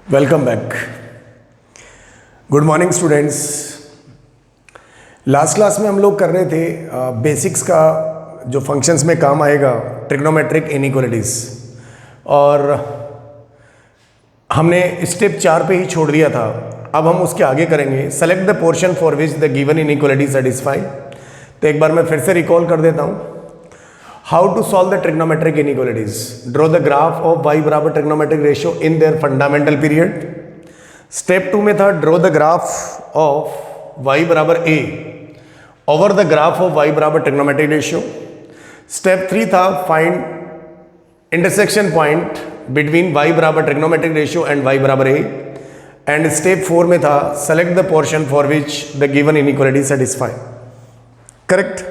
Welcome back. Good morning students. Last class में हम लोग कर रहे थे बेसिक्स का जो फंक्शंस में काम आएगा, ट्रिग्नोमेट्रिक इनइक्वालिटीज़, और हमने स्टेप 4 पे ही छोड़ दिया था। अब हम उसके आगे करेंगे। Select the portion for which the given inequality satisfy. तो एक बार मैं फिर से रिकॉल कर देता हूँ। How to solve the trigonometric inequalities. Draw the graph of y बराबर trigonometric ratio in their fundamental period. Step 2 में था draw the graph of y बराबर a over the graph of y बराबर ट्रिग्नोमेट्रिक रेशियो। स्टेप 3 था find intersection point between y बराबर trigonometric ratio and y बराबर a। And step 4 में था select the portion for which the given inequality satisfy. Correct.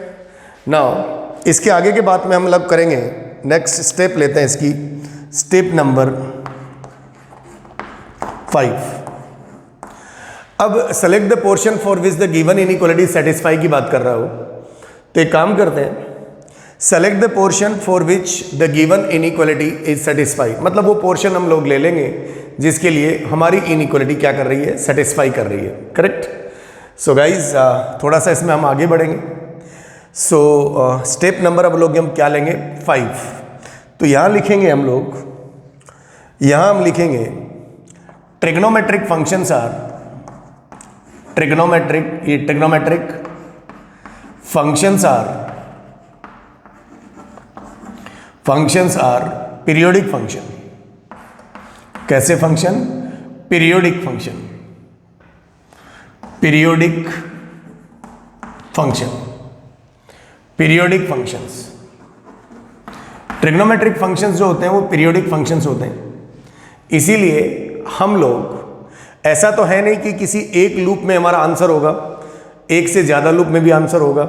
Now इसके आगे के बात में हम लोग करेंगे। नेक्स्ट स्टेप लेते हैं इसकी, स्टेप नंबर 5। अब select the portion for which the given inequality satisfy की बात कर रहा हो, तो एक काम करते हैं। Select the portion for which the given inequality is satisfy, मतलब वो पोर्शन हम लोग ले लेंगे जिसके लिए हमारी इनइक्वालिटी क्या कर रही है, सेटिस्फाई कर रही है। करेक्ट। सो गाइज थोड़ा सा इसमें हम आगे बढ़ेंगे। सो स्टेप नंबर अब लोग हम क्या लेंगे, 5। तो यहाँ लिखेंगे हम लोग, यहाँ हम लिखेंगे trigonometric functions are, trigonometric functions are periodic function. कैसे function? Periodic function, periodic function, periodic functions. Trigonometric functions जो होते हैं वो पीरियोडिक फंक्शंस होते हैं। इसीलिए हम लोग, ऐसा तो है नहीं कि किसी एक लूप में हमारा आंसर होगा, एक से ज़्यादा लूप में भी आंसर होगा।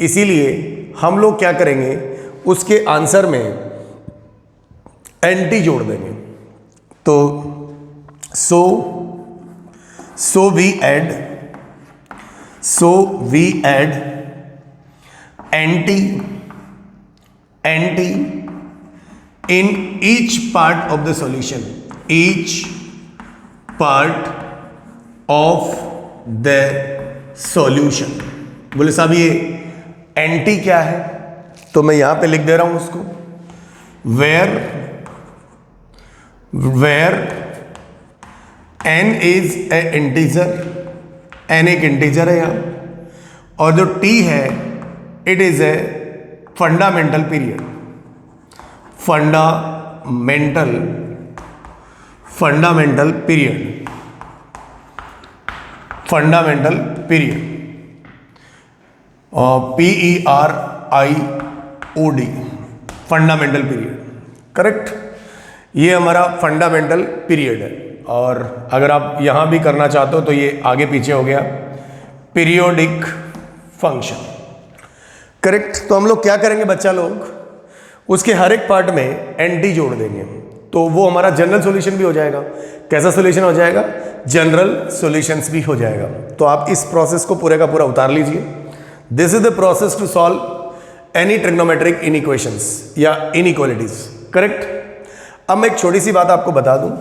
इसीलिए हम लोग क्या करेंगे, उसके आंसर में एंटी जोड़ देंगे। तो so we add N T in each part of the solution, each part of the solution। बोले साहब ये एंटी क्या है, तो मैं यहां पे लिख दे रहा हूं उसको, where n is a integer, n एक इंटीजर है यहां, और जो t है it is a fundamental period, fundamental period, और PERIOD, फंडामेंटल पीरियड। करेक्ट। ये हमारा फंडामेंटल पीरियड है। और अगर आप यहां भी करना चाहते हो तो ये आगे पीछे हो गया पीरियोडिक फंक्शन। करेक्ट। तो हम लोग क्या करेंगे बच्चा लोग, उसके हर एक पार्ट में एंटी जोड़ देंगे, तो वो हमारा जनरल सॉल्यूशन भी हो जाएगा। कैसा सॉल्यूशन हो जाएगा? जनरल सॉल्यूशंस भी हो जाएगा। तो आप इस प्रोसेस को पूरे का पूरा उतार लीजिए। This is the process to solve any trigonometric inequations या इनइक्वालिटीज। करेक्ट। अब मैं एक छोटी सी बात आपको बता दूं,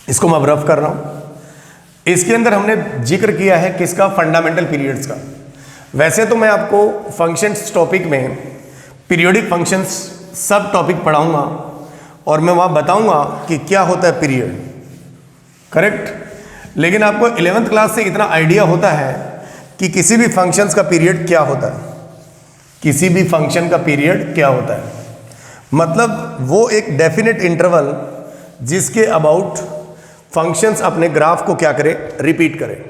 इसको मैं रफ कर रहा हूं। इसके अंदर हमने जिक्र किया है किसका? फंडामेंटल पीरियड्स का। वैसे तो मैं आपको फंक्शंस टॉपिक में पीरियोडिक फंक्शंस सब टॉपिक पढ़ाऊंगा और मैं वहाँ बताऊंगा कि क्या होता है पीरियड। करेक्ट। लेकिन आपको 11th क्लास से इतना आइडिया होता है कि किसी भी फंक्शंस का पीरियड क्या होता है, किसी भी फंक्शन का पीरियड क्या होता है, मतलब वो एक डेफिनेट इंटरवल जिसके अबाउट फंक्शंस अपने ग्राफ को क्या करे, रिपीट करे।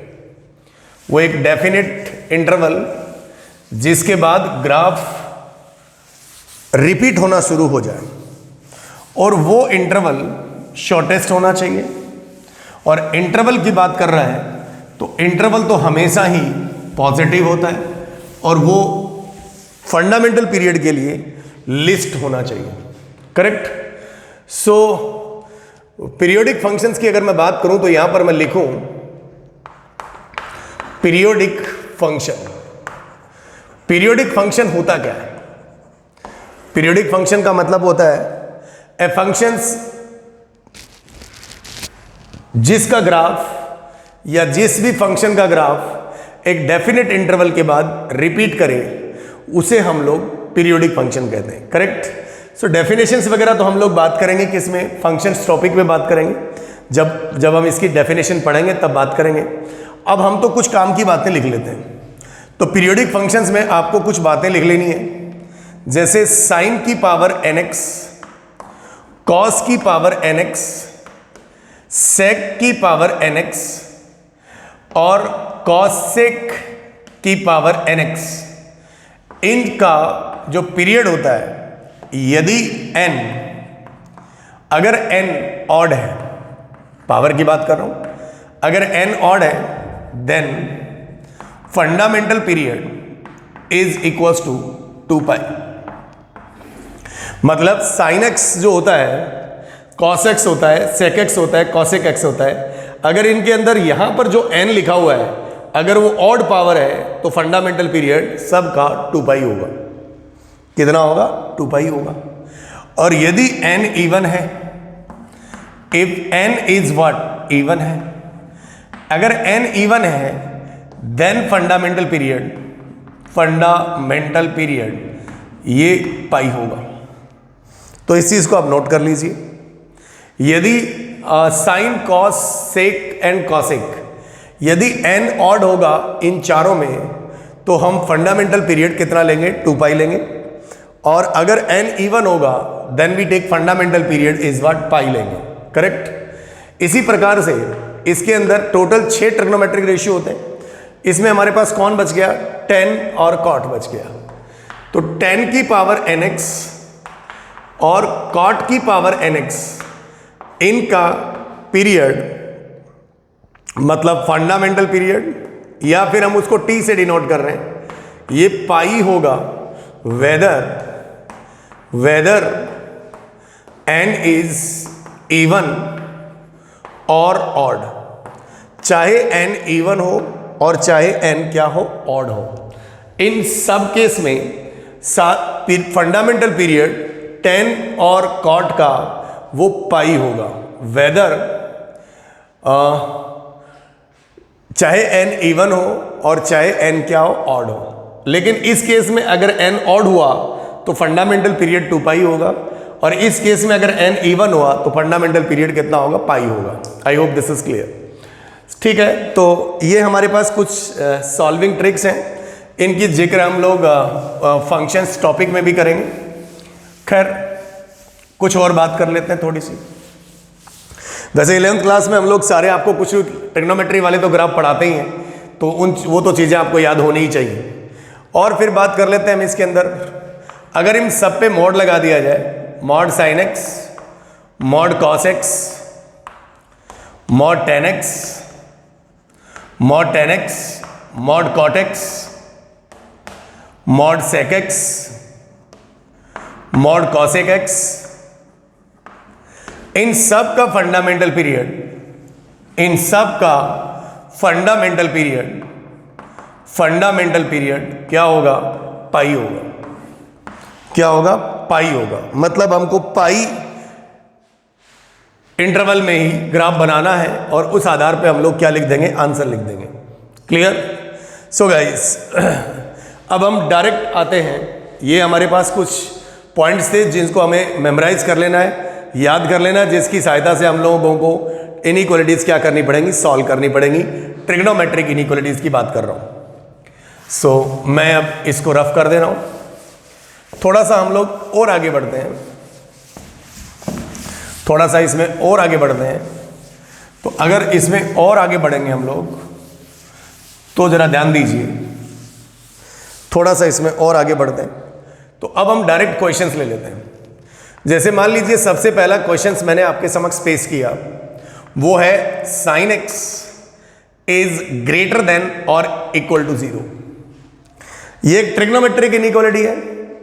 वो एक डेफिनेट इंटरवल जिसके बाद ग्राफ रिपीट होना शुरू हो जाए, और वो इंटरवल शॉर्टेस्ट होना चाहिए। और इंटरवल की बात कर रहा है तो इंटरवल तो हमेशा ही पॉजिटिव होता है, और वो फंडामेंटल पीरियड के लिए लिस्ट होना चाहिए। करेक्ट। सो पीरियोडिक फंक्शंस की अगर मैं बात करूं तो यहां पर मैं लिखूं पीरियोडिक फंक्शन। पीरियोडिक फंक्शन होता क्या है? पीरियोडिक फंक्शन का मतलब होता है ए फंक्शंस जिसका ग्राफ या जिस भी फंक्शन का ग्राफ एक डेफिनेट इंटरवल के बाद रिपीट करे उसे हम लोग पीरियोडिक फंक्शन कहते हैं। करेक्ट। सो डेफिनेशंस वगैरह तो हम लोग बात करेंगे किसमें, फंक्शंस टॉपिक में बात करेंगे, जब हम इसकी डेफिनेशन पढ़ेंगे तब बात करेंगे। अब हम तो कुछ काम की बातें लिख लेते हैं। तो पीरियोडिक फंक्शंस में आपको कुछ बातें लिख लेनी है, जैसे साइन की पावर nx, कॉस की पावर nx, सेक की पावर nx और कॉसेक की पावर nx। इनका जो पीरियड होता है, यदि n, अगर n ऑड है, पावर की बात कर रहा हूं, अगर n ऑड है then fundamental period is equals to 2 pi. मतलब साइन x जो होता है, कॉस x होता है, सेक x होता है, कॉसेक x होता है, अगर इनके अंदर यहां पर जो n लिखा हुआ है अगर वो ऑड पावर है तो फंडामेंटल पीरियड सबका 2 पाई होगा। कितना होगा? 2 पाई होगा। और यदि n इवन है, if n is what, even है, अगर n इवन है देन फंडामेंटल पीरियड ये पाई होगा। तो इस चीज को आप नोट कर लीजिए। यदि sine, cos, sec and cosec, यदि n ऑड होगा इन चारों में तो हम फंडामेंटल पीरियड कितना लेंगे? 2 पाई लेंगे। और अगर n इवन होगा then we take fundamental period is what, pi लेंगे। करेक्ट। इसी प्रकार से इसके अंदर टोटल 6 ट्रिग्नोमेट्रिक रेशियो होते हैं। इसमें हमारे पास कौन बच गया? tan और cot बच गया। तो tan की पावर nx और cot की पावर nx, इनका पीरियड मतलब फंडामेंटल पीरियड, या फिर हम उसको t से डिनोट कर रहे हैं, ये पाई होगा वेदर n इज इवन और ऑड। चाहे n इवन हो और चाहे n क्या हो, ऑड हो। इन सब केस में फंडामेंटल पीरियड tan और cot का वो पाई होगा, वेदर चाहे n इवन हो और चाहे n क्या हो, ऑड हो। लेकिन इस केस में अगर n ऑड हुआ तो फंडामेंटल पीरियड 2 पाई होगा, और इस केस में अगर n इवन हुआ तो फंडामेंटल पीरियड कितना होगा? पाई होगा। I hope this is clear. ठीक है, तो ये हमारे पास कुछ सॉल्विंग ट्रिक्स हैं, इनकी जिक्र हम लोग फंक्शंस टॉपिक में भी करेंगे। खैर कुछ और बात कर लेते हैं थोड़ी सी। वैसे 11th क्लास में हम लोग सारे आपको कुछ ट्रिग्नोमेट्री वाले तो ग्राफ पढ़ाते ही हैं, तो वो तो चीज़ें आपको याद होनी ही चाहिए। और फिर बात कर लेते हैं हम इसके अंदर, अगर इन सब पे मॉड लगा दिया जाए, mod sine x, mod cos x, mod tan x, mod tan x, mod cot x, mod sec x, mod cosec x, इन सब का फंडामेंटल पीरियड, इन सब का फंडामेंटल पीरियड क्या होगा? पाई होगा। क्या होगा? पाई होगा। मतलब हमको पाई इंटरवल में ही ग्राफ बनाना है और उस आधार पे हम लोग क्या लिख देंगे? आंसर लिख देंगे। क्लियर? सो गाइस, अब हम डायरेक्ट आते हैं। ये हमारे पास कुछ पॉइंट्स थे जिनको हमें मेमोराइज कर लेना है, याद कर लेना, जिसकी सहायता से हम लोगों को इनइक्वालिटीज क्या करनी पड़ेंगी? सॉल्व करनी पड़ेंगी। ट्रिग्नोमेट्रिक इनइक्वालिटीज की बात कर रहा हूं। सो मैं अब इसको रफ कर दे रहा हूं। थोड़ा सा हम लोग और आगे बढ़ते हैं, थोड़ा सा इसमें और आगे बढ़ते हैं। तो अगर इसमें और आगे बढ़ेंगे हम लोग तो जरा ध्यान दीजिए, थोड़ा सा इसमें और आगे बढ़ते हैं। तो अब हम डायरेक्ट क्वेश्चंस ले लेते हैं। जैसे मान लीजिए सबसे पहला क्वेश्चंस मैंने आपके समक्ष पेश किया, वो है sine x is greater than और इक्वल टू 0। ये एक ट्रिग्नोमेट्रिक इनइक्वालिटी है,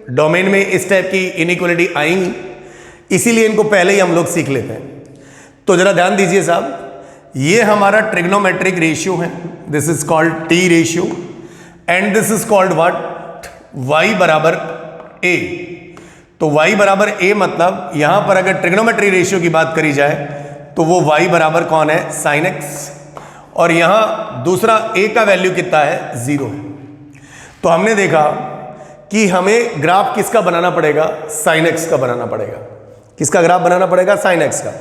डोमेन में इस टाइप की इनइक्वालिटी आएंगी, इसीलिए इनको पहले ही हम लोग सीख लेते हैं। तो जरा ध्यान दीजिए साहब, ये हमारा ट्रिग्नोमेट्रिक रेशियो है, this is called T ratio and this is called what? y बराबर a। तो y बराबर a मतलब यहां पर अगर ट्रिग्नोमेट्री रेशियो की बात करी जाए तो वो y बराबर कौन है, साइन एक्स। और यहां दूसरा a का वैल्यू कितना है, 0। तो हमने देखा कि हमें ग्राफ किसका बनाना पड़ेगा, साइन एक्स का बनाना पड़ेगा। किसका ग्राफ बनाना पड़ेगा, साइन एक्स का।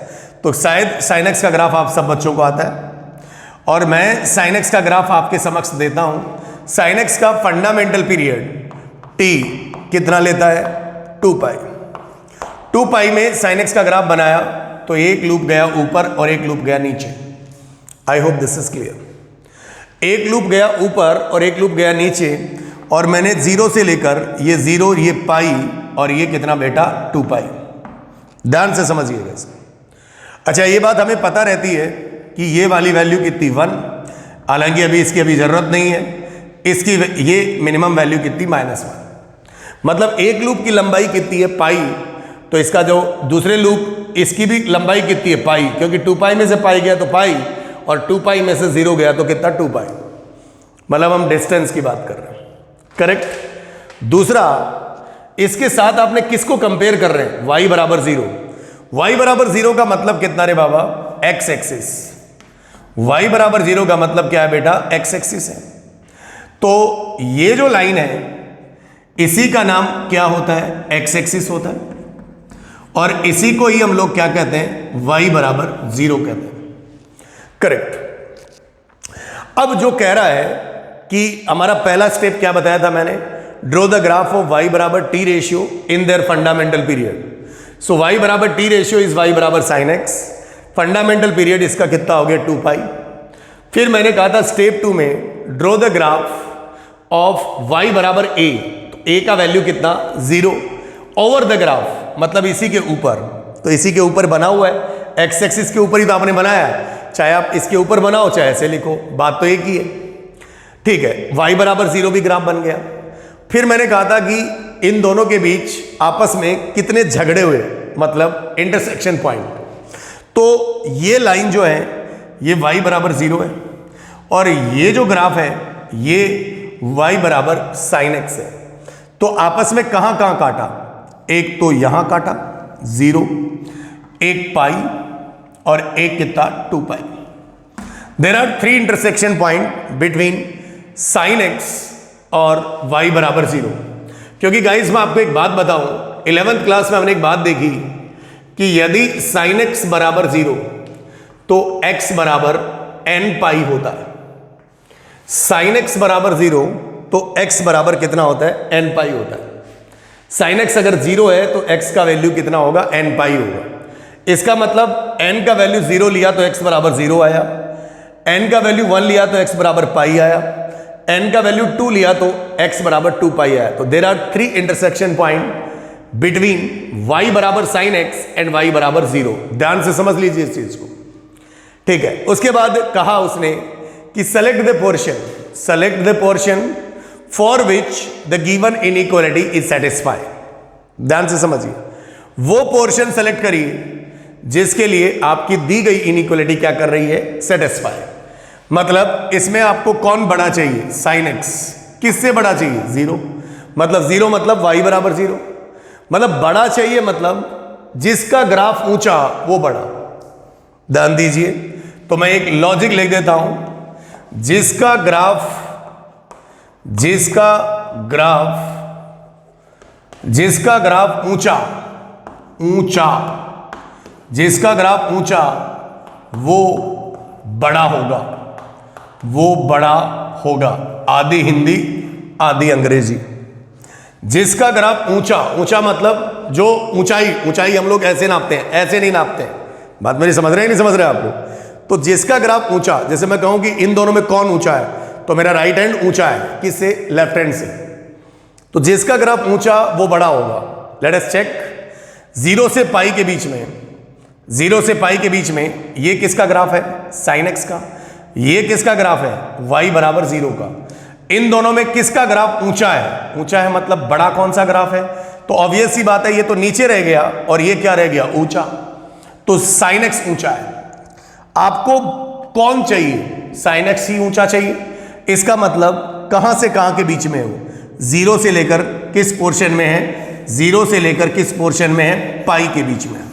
तो शायद साइन एक्स का ग्राफ आप सब बच्चों को आता है, और मैं साइन एक्स का ग्राफ आपके समक्ष देता हूं। साइन एक्स का फंडामेंटल पीरियड t कितना लेता है, 2 पाई। 2 पाई में साइन एक्स का ग्राफ बनाया तो एक लूप गया ऊपर और एक लूप गया नीचे। I hope this is clear. एक लूप गया ऊपर और एक लूप गया नीचे, और मैंने 0 से लेकर ये 0, ये पाई, और ये कितना बेटा, 2 पाई। ध्यान से समझिएगा इसको। अच्छा, ये बात हमें पता रहती है कि ये वाली वैल्यू कितनी, 1। हालांकि अभी इसकी जरूरत नहीं है। इसकी ये मिनिमम वैल्यू कितनी, -1। मतलब एक लूप की लंबाई कितनी है, पाई। तो इसका जो दूसरे लूप, इसकी भी लंबाई कितनी है, पाई, क्योंकि 2 पाई में से पाई गया तो पाई, और 2 पाई में से 0 गया तो कितना, 2 पाई। मतलब हम डिस्टेंस की बात कर रहे हैं, करेक्ट। दूसरा, इसके साथ आपने किसको कंपेयर कर रहे हैं, y बराबर 0। y बराबर 0 का मतलब कितना रे बाबा, x एक्सिस। y बराबर 0 का मतलब क्या है बेटा, x एक्सिस है। तो ये जो लाइन है इसी का नाम क्या होता है, x एक्सिस होता है, और इसी को ही हम लोग क्या कहते हैं, y बराबर 0 कहते हैं, करेक्ट। अब जो कह रहा है कि हमारा पहला स्टेप क्या बताया था मैंने, draw the graph of y बराबर t ratio in their fundamental period. So y बराबर t रेशियो इज y बराबर साइन x। फंडामेंटल पीरियड इसका कितना हो गया, 2 पाई। फिर मैंने कहा था स्टेप 2 में draw the graph of y बराबर a। तो a का वैल्यू कितना, 0, ओवर द ग्राफ, मतलब इसी के ऊपर। तो इसी के ऊपर बना हुआ है, x एक्सिस के ऊपर ही तो आपने बनाया है। चाहे आप इसके ऊपर बनाओ चाहे ऐसे लिखो, बात तो एक ही है, ठीक है। y बराबर 0 भी ग्राफ बन गया। फिर मैंने कहा था कि इन दोनों के बीच आपस में कितने झगड़े हुए, मतलब इंटरसेक्शन पॉइंट। तो ये लाइन जो है ये y बराबर 0 है, और ये जो ग्राफ है ये y बराबर साइन x है। तो आपस में कहां कहां काटा, एक तो यहां काटा 0, एक पाई, और एक कितना, 2 pi. There are 3 intersection point between sine x और y बराबर 0। क्योंकि गाइस मैं आपको एक बात बताऊं, 11th क्लास में हमने एक बात देखी कि यदि साइन x बराबर 0 तो x बराबर n पाई होता है। साइन x बराबर 0 तो x बराबर कितना होता है, n पाई होता है। साइन x अगर 0 है तो x का वैल्यू कितना होगा, n पाई होगा। इसका मतलब n का वैल्यू 0 लिया तो x बराबर 0 आया, n का वैल्यू 1 लिया तो x बराबर पाई आया, n का वैल्यू 2 लिया तो x बराबर 2 पाई आया। तो there are 3 intersection point between y बराबर साइन x एंड y बराबर 0। ध्यान से समझ लीजिए इस चीज को, ठीक है। उसके बाद कहा उसने कि select the portion for which the given inequality is satisfied. ध्यान से समझिए, वो पोर्शन सेलेक्ट करिए जिसके लिए आपकी दी गई इनइक्वालिटी क्या कर रही है, सेटिस्फाई। मतलब इसमें आपको कौन बड़ा चाहिए, साइन एक्स। किससे बड़ा चाहिए, 0। मतलब 0 मतलब y बराबर 0। मतलब बड़ा चाहिए, मतलब जिसका ग्राफ ऊंचा वो बड़ा। ध्यान दीजिए, तो मैं एक लॉजिक लिख देता हूं, जिसका ग्राफ जिसका ग्राफ ऊंचा वो बड़ा होगा। आधी हिंदी आधी अंग्रेजी। जिसका ग्राफ ऊंचा मतलब जो ऊंचाई हम लोग ऐसे नापते हैं, ऐसे नहीं नापते हैं। बात मेरी समझ रहे हैं, नहीं समझ रहे आप लोग। तो जिसका ग्राफ ऊंचा, जैसे मैं कहूं कि इन दोनों में कौन ऊंचा है, तो मेरा राइट हैंड ऊंचा है, किससे, लेफ्ट हैंड से। तो जिसका ग्राफ ऊंचा वो बड़ा होगा। Let us check. 0 से पाई के बीच में ये किसका ग्राफ है, साइन एक्स का। ये किसका ग्राफ है, y बराबर 0 का। इन दोनों में किसका ग्राफ ऊंचा है मतलब बड़ा कौन सा ग्राफ है। तो ऑब्वियस सी बात है, ये तो नीचे रह गया और ये क्या रह गया, ऊंचा। तो साइन एक्स ऊंचा है। आपको कौन चाहिए, साइन एक्स ही ऊंचा चाहिए। इसका मतलब कहां से कहां के बीच में है वो, 0 से लेकर किस पोर्शन में है, 0 से लेकर किस पोर्शन में है, पाई के बीच में है।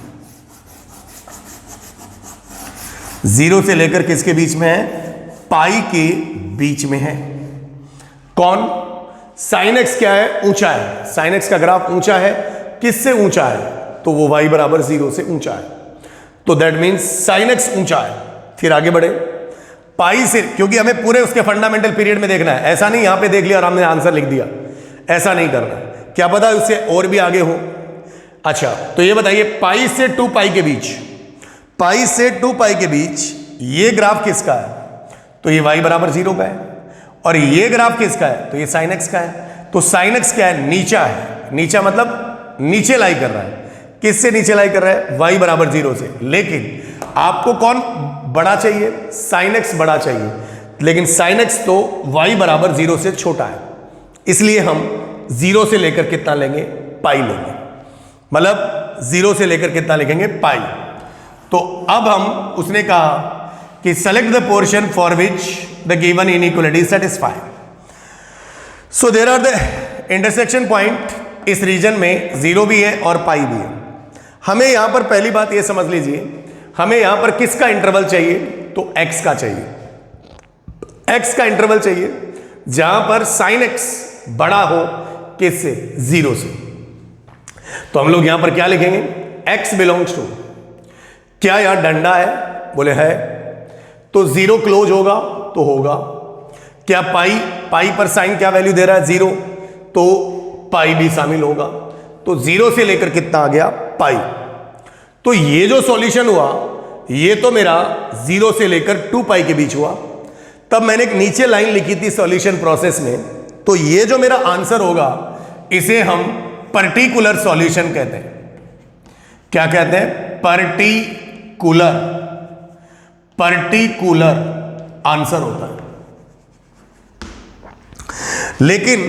जीरो से लेकर किसके बीच में है? पाई के बीच में है। कौन? साइन एक्स क्या है? ऊंचा है। साइन एक्स का ग्राफ ऊंचा है। किससे ऊंचा है? तो वो y बराबर 0 से ऊंचा है, तो दैट मीन्स साइन एक्स ऊंचा है। फिर आगे बढ़े, पाई से, क्योंकि हमें पूरे उसके फंडामेंटल पीरियड में देखना है, ऐसा नहीं यहां पे देख लिया और हमने आंसर लिख दिया, ऐसा नहीं करना। क्या पता उससे और भी आगे हो। अच्छा, तो ये बताइए, पाई से 2 पाई के बीच, पाई से 2 पाई के बीच ये ग्राफ किसका है? तो ये y बराबर 0 का है। और ये ग्राफ किसका है? तो ये साइन एक्स का है। तो साइन एक्स क्या है? नीचा है। नीचा मतलब नीचे लाई कर रहा है। किससे नीचे लाई कर रहा है? y बराबर 0 से। लेकिन आपको कौन बड़ा चाहिए? साइन एक्स बड़ा चाहिए, लेकिन साइन एक्स तो y बराबर 0 से छोटा है, इसलिए हम 0 से लेकर कितना लेंगे? पाई लेंगे। मतलब 0 से लेकर कितना लिखेंगे? पाई। तो अब हम, उसने कहा कि select the portion for which the given inequality is satisfied. So there are the intersection point. इस रीजन में 0 भी है और पाई भी है। हमें यहां पर पहली बात यह समझ लीजिए, हमें यहां पर किसका इंटरवल चाहिए? तो x का चाहिए। x का इंटरवल चाहिए जहां पर साइन x बड़ा हो किससे? 0 से। तो हम लोग यहां पर क्या लिखेंगे? x बिलोंग्स टू, क्या यहां डंडा है? बोले है, तो 0 क्लोज होगा तो होगा। क्या पाई, पाई पर साइन क्या वैल्यू दे रहा है? 0, तो पाई भी शामिल होगा। तो 0 से लेकर कितना आ गया? पाई। तो ये जो सॉल्यूशन हुआ, ये तो मेरा 0 से लेकर 2 पाई के बीच हुआ। तब मैंने एक नीचे लाइन लिखी थी सॉल्यूशन प्रोसेस में, तो ये जो मेरा आंसर होगा इसे हम पर्टिकुलर सॉल्यूशन कहते हैं। क्या कहते हैं? पर्टिकुलर, पर्टिकुलर आंसर होता है। लेकिन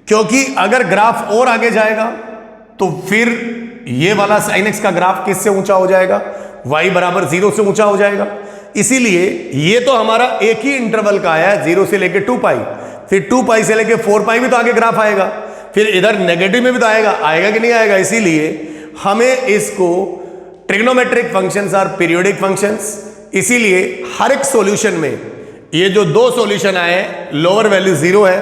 क्योंकि अगर ग्राफ और आगे जाएगा तो फिर ये वाला साइन एक्स का ग्राफ किससे ऊंचा हो जाएगा? y बराबर 0 से ऊंचा हो जाएगा। इसीलिए ये तो हमारा एक ही इंटरवल का आया है, 0 से लेके 2 पाई, फिर 2 पाई से लेके 4 पाई भी तो आगे ग्राफ आएगा, फिर इधर नेगेटिव में भी तो आएगा, आएगा कि नहीं आएगा? इसीलिए हमें इसको, trigonometric functions are periodic functions, इसीलिए हर एक सॉल्यूशन में ये जो 2 सॉल्यूशन आए, लोअर वैल्यू 0 है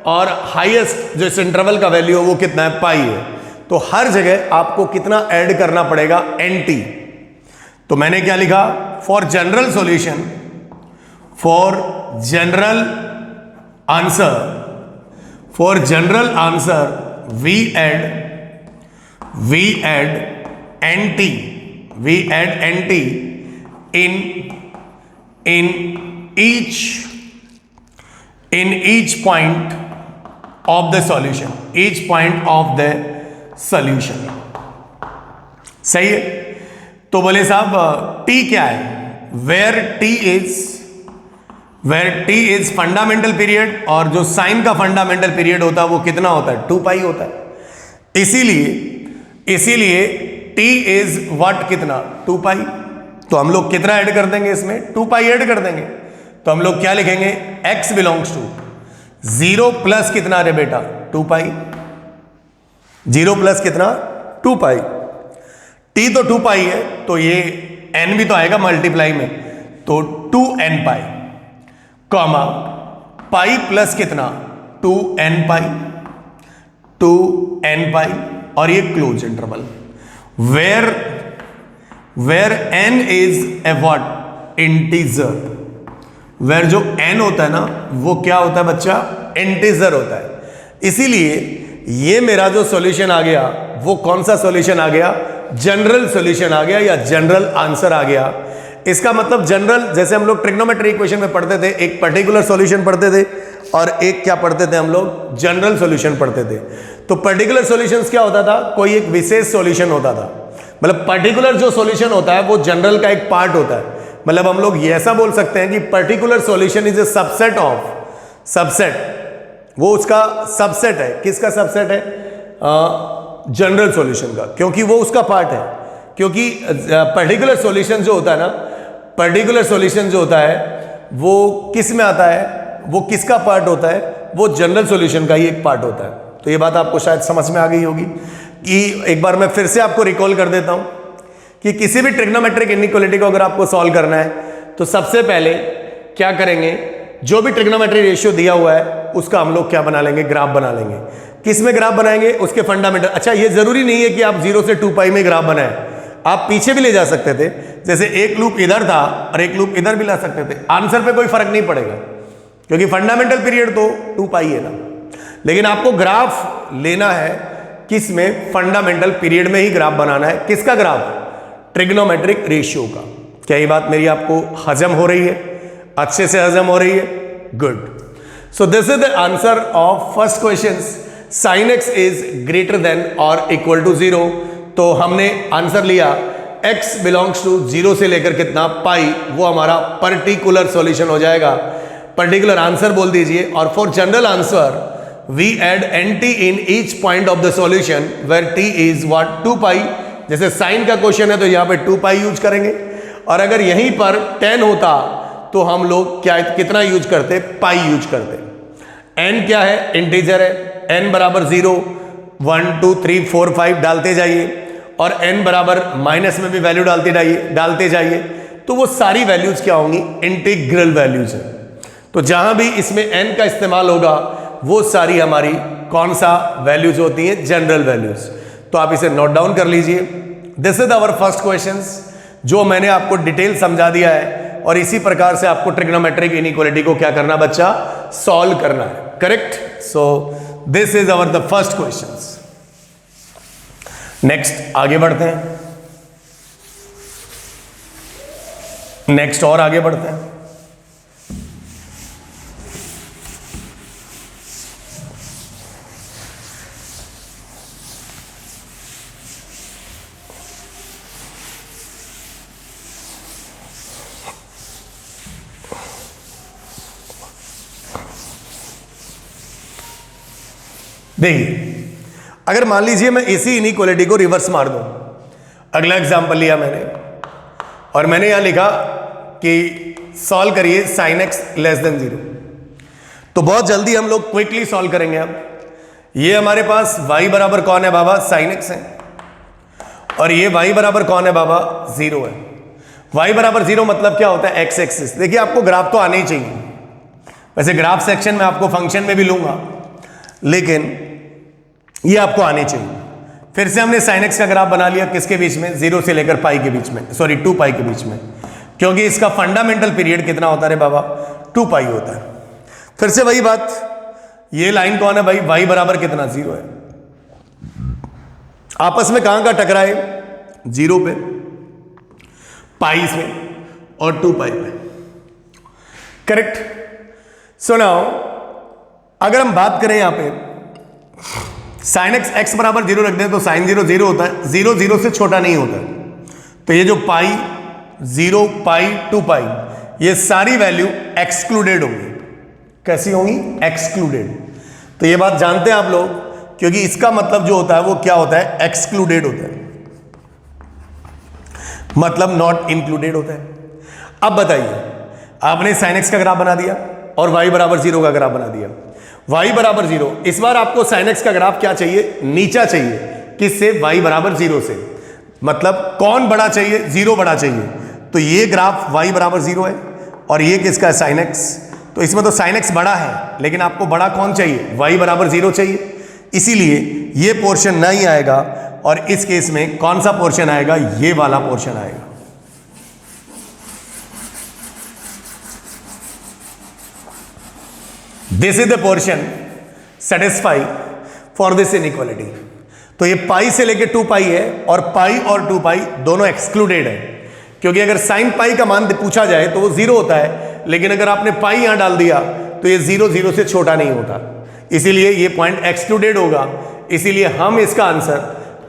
और हाईएस्ट जो इस इंटरवल का वैल्यू है वो कितना है? पाई है। तो हर जगह आपको कितना ऐड करना पड़ेगा? NT। तो मैंने क्या लिखा? For general solution, for general answer, for general answer we add NT, we add NT in each point of the solution, each point of the solution। सही है? तो बोले साहब T क्या है? where T is fundamental period, और जो sign का फंडामेंटल पीरियड होता है वो कितना होता है? 2 पाई होता है। इसीलिए T इज व्हाट? कितना? 2 पाई। तो हम लोग कितना ऐड कर देंगे इसमें? 2 पाई ऐड कर देंगे। तो हम लोग क्या लिखेंगे? x बिलोंग्स टू 0 प्लस कितना रे बेटा? 2 पाई। 0 प्लस कितना? 2 पाई। t तो 2 पाई है, तो ये n भी तो आएगा मल्टीप्लाई में, तो 2n पाई, कॉमा पाई प्लस कितना? 2n पाई, 2n पाई, और ये close interval where n is a what? Integer. Where जो n होता है ना, वो क्या होता है बच्चा? इंटीजर होता है। इसीलिए ये मेरा जो सॉल्यूशन आ गया वो कौन सा सॉल्यूशन आ गया? जनरल सॉल्यूशन आ गया, या जनरल आंसर आ गया। इसका मतलब जनरल, जैसे हम लोग ट्रिग्नोमेट्री इक्वेशन में पढ़ते थे, एक पर्टिकुलर सॉल्यूशन पढ़ते थे और एक क्या पढ़ते थे हम लोग? जनरल सॉल्यूशन पढ़ते थे। तो पर्टिकुलर सॉल्यूशंस क्या होता था? कोई एक विशेष सॉल्यूशन होता था। मतलब पर्टिकुलर जो सॉल्यूशन होता है वो जनरल का एक पार्ट होता है। मतलब हम लोग ये ऐसा बोल सकते हैं कि particular solution is a subset of, subset, वो उसका सबसेट है। किसका सबसेट है? जनरल सॉल्यूशन का, क्योंकि वो उसका पार्ट है। क्योंकि पर्टिकुलर सॉल्यूशन जो होता है ना, पर्टिकुलर सॉल्यूशन जो होता है वो किस में आता है? वो किसका पार्ट होता है? वो जनरल सॉल्यूशन का ही एक पार्ट होता है। तो ये बात आपको शायद समझ में आ गई होगी। कि एक बार मैं फिर से आपको रिकॉल कर देता हूं कि किसी भी ट्रिग्नोमेट्रिक इनइक्वालिटी को अगर आपको सॉल्व करना है तो सबसे पहले क्या करेंगे, जो भी ट्रिग्नोमेट्री रेशियो दिया हुआ है उसका हम लोग क्या बना लेंगे, ग्राफ बना लेंगे। किस में ग्राफ बनाएंगे, उसके फंडामेंटल। अच्छा, ये जरूरी नहीं है कि आप 0 से 2 पाई में ग्राफ बनाएं, आप पीछे भी ले जा सकते थे। जैसे एक लूप इधर था और एक लूप इधर भी ला सकते थे, आंसर पे कोई फर्क नहीं पड़ेगा क्योंकि फंडामेंटल पीरियड तो 2 पाई है ना। लेकिन आपको ग्राफ लेना है किस में, फंडामेंटल पीरियड में ही ग्राफ बनाना है। किसका ग्राफ, ट्रिग्नोमेट्रिक रेशियो का। क्या ये बात मेरी आपको हजम हो रही है, अच्छे से हजम हो रही है? Good. So this is the answer of first question, sin x is greater than और इक्वल टू 0। तो हमने आंसर लिया x बिलोंग्स टू 0 से लेकर कितना, पाई, वो हमारा पर्टिकुलर सॉल्यूशन हो जाएगा। पर्टिकुलर आंसर बोल दीजिए। और for general answer we add nt in each point of the solution where t is what, 2 pi. जैसे साइन का क्वेश्चन है तो यहां पे 2 पाई यूज करेंगे, और अगर यहीं पर 10 होता तो हम लोग क्या कितना यूज करते, पाई यूज करते। n क्या है, इंटीजर है, n बराबर 0, 1 2 3 4 5 डालते जाइए, और n बराबर माइनस में भी वैल्यू डालते जाइए। तो वो सारी वैल्यूज क्या होंगी, इंटीग्रल वैल्यूज है। तो जहां भी इसमें n का इस्तेमाल होगा वो सारी हमारी कौन सा वैल्यूज होती हैं, जनरल वैल्यूज। तो आप इसे नोट डाउन कर लीजिए। This is our first questions, जो मैंने आपको डिटेल समझा दिया है, और इसी प्रकार से आपको ट्रिग्नोमेट्रिक इनइक्वालिटी को क्या करना बच्चा, सॉल्व करना है। Correct. So this is our the first questions. Next आगे बढ़ते हैं, नेक्स्ट और आगे बढ़ते हैं। देखिए, अगर मान लीजिए मैं इसी इनइक्वालिटी को रिवर्स मार दूं, अगला एग्जांपल लिया मैंने और मैंने यहां लिखा कि सॉल्व करिए sin x लेस देन 0। तो बहुत जल्दी हम लोग क्विकली सॉल्व करेंगे। अब ये हमारे पास y बराबर कौन है बाबा, sin x है, और ये y बराबर कौन है बाबा, 0 है। y बराबर 0 मतलब क्या होता है, x एक्सिस। देखिए, आपको ग्राफ तो आने ही चाहिए। वैसे ग्राफ सेक्शन में आपको फंक्शन में भी लूंगा, लेकिन ये आपको आने चाहिए। फिर से हमने sin x का ग्राफ बना लिया, किसके बीच में, 0 से लेकर पाई के बीच में, सॉरी 2 पाई के बीच में, क्योंकि इसका फंडामेंटल पीरियड कितना होता है बाबा, 2 पाई होता है। फिर से वही बात, ये लाइन कौन है भाई, y बराबर कितना, 0 है। आपस में कहां का टकराए, 0 पे, पाई में और 2 पाई पे। करेक्ट। सो नाउ अगर हम बात करें यहां पे sin x x बराबर 0 रख दें तो sin 0 0 होता है, 0 0 से छोटा नहीं होता है। तो ये जो पाई, 0 पाई 2 पाई, ये सारी वैल्यू एक्सक्लूडेड होंगी। कैसी होंगी, एक्सक्लूडेड। तो ये बात जानते हैं आप लोग, क्योंकि इसका मतलब जो होता है वो क्या होता है, एक्सक्लूडेड होता है, मतलब नॉट इंक्लूडेड होता है। अब बताइए, आपने sin x का ग्राफ बना दिया और y बराबर 0 का ग्राफ बना दिया, y बराबर 0। इस बार आपको sin x का ग्राफ क्या चाहिए, नीचा चाहिए, किससे, y बराबर 0 से। मतलब कौन बड़ा चाहिए, 0 बड़ा चाहिए। तो ये ग्राफ y बराबर 0 है और ये किसका है, sin x। तो इसमें तो sin x बड़ा है, लेकिन आपको बड़ा कौन चाहिए, y बराबर 0 चाहिए। इसीलिए ये पोर्शन नहीं आएगा, और इस केस में कौन सा पोर्शन आएगा, ये वाला पोर्शन आएगा। This is the portion satisfy for this inequality. तो ये पाई से लेके 2 पाई है, और पाई और 2 पाई दोनों एक्सक्लूडेड है, क्योंकि अगर साइन पाई का मान पूछा जाए तो वो 0 होता है, लेकिन अगर आपने पाई यहां डाल दिया तो ये 0 0 से छोटा नहीं होता, इसीलिए ये पॉइंट एक्सक्लूडेड होगा। इसीलिए हम इसका आंसर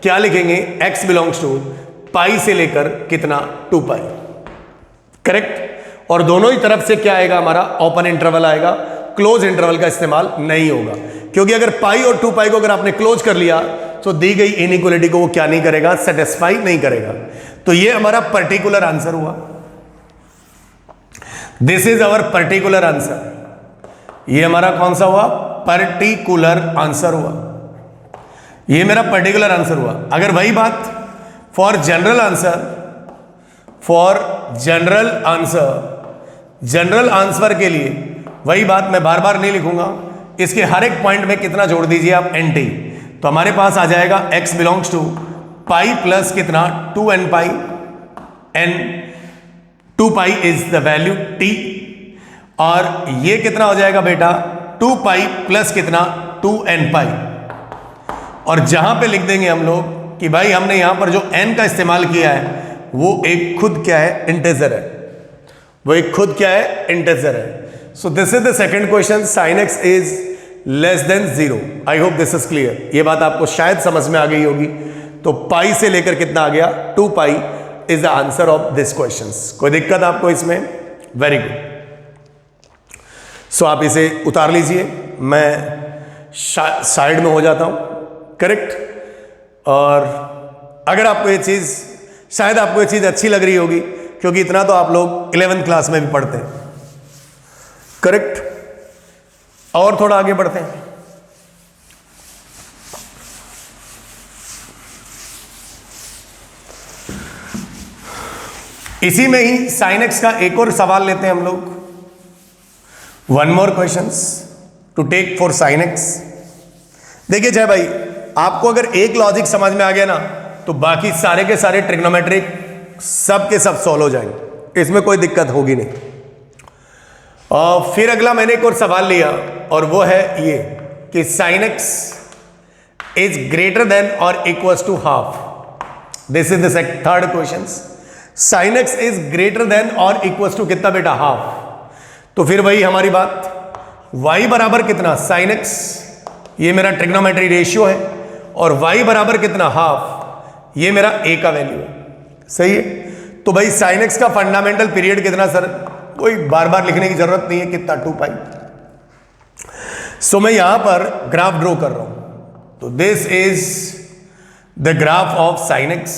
क्या लिखेंगे, x बिलोंग्स टू पाई से लेकर कितना, 2 पाई। करेक्ट। और दोनों ही तरफ से क्या आएगा, हमारा ओपन इंटरवल आएगा, क्लोज इंटरवल का इस्तेमाल नहीं होगा, क्योंकि अगर पाई और 2 पाई को अगर आपने क्लोज कर लिया तो दी गई इनइक्वालिटी को वो क्या नहीं करेगा, सेटिस्फाई नहीं करेगा। तो ये हमारा पर्टिकुलर आंसर हुआ। This is our particular answer. ये हमारा कौन सा हुआ, पर्टिकुलर आंसर हुआ। ये मेरा पर्टिकुलर आंसर हुआ। अगर वही बात for general answer general answer के लिए वही बात मैं बार बार नहीं लिखूंगा, इसके हर एक पॉइंट में कितना जोड़ दीजिए आप nt, तो हमारे पास आ जाएगा x belongs to pi plus कितना 2n pi, n 2 pi is the value t, और ये कितना हो जाएगा बेटा 2 पाई प्लस कितना 2n पाई। और जहां पे लिख देंगे हम लोग कि भाई हमने यहां पर जो n का इस्तेमाल किया है वो एक खुद क्या है, इंटेजर है, वो एक खुद क्या है, इंटेजर है। सो this is the second question, sin x is less than 0। I hope this is clear, ये बात आपको शायद समझ में आ गई होगी। तो पाई से लेकर कितना आ गया, 2 pi is the answer of this question. कोई दिक्कत आपको इसमें? Very good. सो आप इसे उतार लीजिए, मैं साइड में हो जाता हूं, करेक्ट। और अगर आपको ये चीज, शायद आपको ये चीज अच्छी लग रही होगी, क्योंकि इतना तो आप लोग 11th क्लास में भी पढ़ते हैं, करेक्ट। और थोड़ा आगे बढ़ते हैं। इसी में ही sin x का एक और सवाल लेते हैं हम लोग। One more questions to take for sin x। देखिए जय भाई, आपको अगर एक लॉजिक समझ में आ गया ना, तो बाकी सारे के सारे ट्रिग्नोमेट्रिक सब के सब सॉल्व हो जाएंगे, इसमें कोई दिक्कत होगी नहीं। और फिर अगला मैंने एक और सवाल लिया, और वो है ये कि sin x is greater than और equals to half. This is the third question. sin x is greater than और इक्वल्स टू कितना बेटा, हाफ। तो फिर वही हमारी बात, y बराबर कितना sin x, ये मेरा ट्रिग्नोमेट्री रेशियो है, और y बराबर कितना, हाफ, ये मेरा a का वैल्यू है, सही है। तो भाई sin x का फंडामेंटल पीरियड कितना सर, कोई बार बार लिखने की जरूरत नहीं है, कितना 2 पाई। सो मैं यहां पर ग्राफ ड्रॉ कर रहा हूं, तो this is the graph of sin x।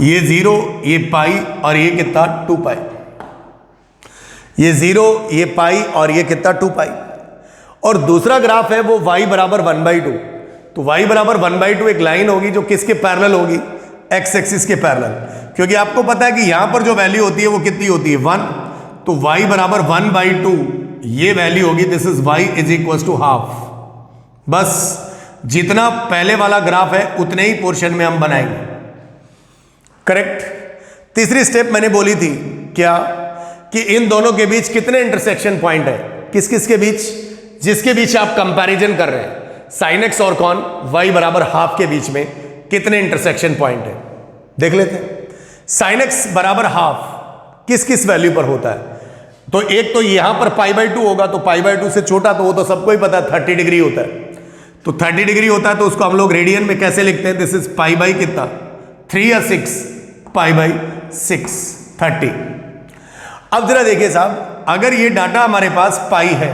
ये 0, ये पाई, और ये कितना 2 पाई। ये 0, ये पाई, और ये कितना 2 पाई। और दूसरा ग्राफ है वो y बराबर 1/2। तो y बराबर 1/2 एक लाइन होगी जो किसके पैरेलल होगी, x एक्सिस के पैरेलल, क्योंकि आपको पता है कि यहां पर जो वैल्यू होती है वो कितनी होती है, 1। तो y बराबर 1/2 ये वैल्यू होगी, this is y is equal to half. बस जितना पहले वाला ग्राफ है उतने ही पोर्शन में हम बनाएंगे, करेक्ट। तीसरी स्टेप मैंने बोली थी क्या, कि इन दोनों के बीच कितने इंटरसेक्शन पॉइंट है, किस किस के बीच, जिसके बीच आप कंपैरिजन कर रहे हैं, sin x और कौन, y बराबर हाफ के बीच में कितने इंटरसेक्शन पॉइंट है, देख लेते हैं। sin x बराबर हाफ किस किस वैल्यू पर होता है, तो एक तो यहां पर π/2 होगा, तो π/2 से छोटा तो वो तो सबको ही पता है 30 डिग्री होता है। तो 30 डिग्री होता है तो उसको हम लोग रेडियन में कैसे लिखते हैं, दिस इज π/ कितना 3 या 6, π/6 30। अब जरा देखिए साहब, अगर ये डाटा हमारे पास पाई है,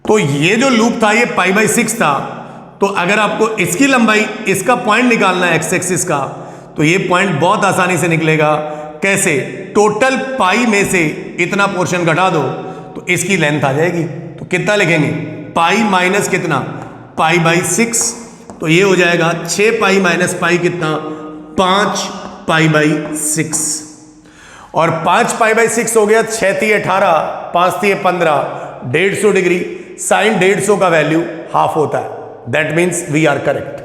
तो ये जो लूप था ये π/6 था, तो अगर आपको इसकी लंबाई, इसका पॉइंट निकालना है x एक्सिस का, तो ये पॉइंट बहुत आसानी से निकलेगा। कैसे, टोटल पाई में से इतना पोर्शन घटा दो तो इसकी लेंथ आ जाएगी। तो कितना लिखेंगे, पाई माइनस कितना, π/6, तो ये हो जाएगा 6 पाई माइनस पाई कितना, 5 π/6। और 5 π/6 हो गया, 6 × 18, 5 × 15, 150 डिग्री। साइन 150 का वैल्यू हाफ होता है, that means we are correct.